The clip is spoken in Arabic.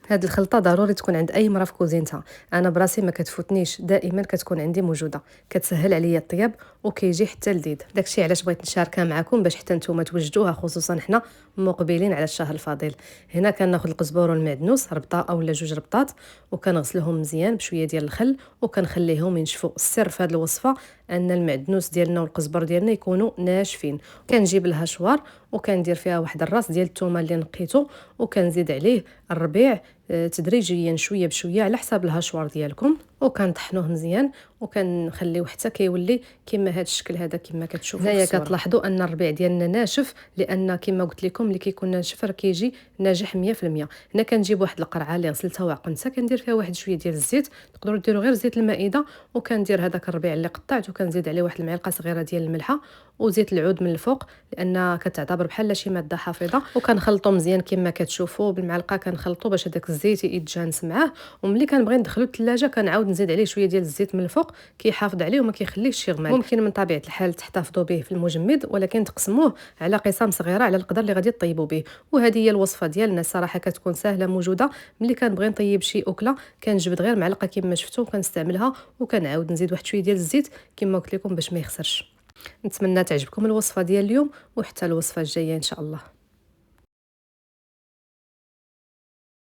هاد الخلطه ضروري تكون عند اي مرا في كوزينتها. انا براسي ما كتفوتنيش، دائما كتكون عندي موجوده، كتسهل عليا الطياب وكيجي حتى لذيذ. داكشي علاش بغيت نشاركها معكم باش حتى نتوما توجدوها، خصوصا حنا مقبلين على الشهر الفضيل. هنا كناخذ القزبور والمعدنوس ربطه اولا جوج ربطات، وكنغسلهم مزيان بشويه ديال الخل وكنخليهم ينشفوا. السر في هذه الوصفه ان المعدنوس ديالنا والقزبر ديالنا يكونوا ناشفين. كنجيب الهشوار وكندير فيها واحد الراس ديال الثومه اللي نقيته، وكنزيد عليه الربيع تدريجيا شويه بشويه على حساب الهشوار ديالكم، وكنطحنوه مزيان وكنخليوه حتى كيولي كما هذا الشكل هذا كما كتشوفوا. هنايا كتلاحظوا ان الربيع ديالنا ناشف، لان كما قلت لكم اللي كيكون ناشف راه كيجي ناجح 100%. هنا كنجيب واحد القرعه اللي غسلتها وعقمتها، كندير فيها واحد شويه ديال الزيت، تقدروا ديروا غير زيت المائده، وكندير هذاك الربيع اللي قطعت وكنزيد عليه واحد المعلقه صغيره ديال الملحه وزيت العود من الفوق، لان كتعتبر بحال شي ماده حافظه، وكنخلطو مزيان كما كتشوفوا بالمعلقه. كنخلطو باش هذاك الزيت يتجانس معاه، وملي كنبغي ندخلو الثلاجه كنعاود نزيد عليه شويه ديال الزيت من الفوق، كيحافظ عليه وما كيخليهش يغمق. ممكن من طبيعه الحال تحتفظوا به في المجمد، ولكن تقسموه على قسم صغيره على القدر اللي غادي طيبوا به. وهذه هي الوصفه ديالنا، الصراحه كتكون سهله موجوده. ملي كنبغي نطيب شي اكله كنجبد غير معلقه كما شفتوا وكنستعملها، وكنعاود نزيد واحد شويه ديال الزيت كما قلت لكم باش ما يخسرش. نتمنى تعجبكم الوصفه ديال اليوم، وحتى الوصفه الجايه ان شاء الله.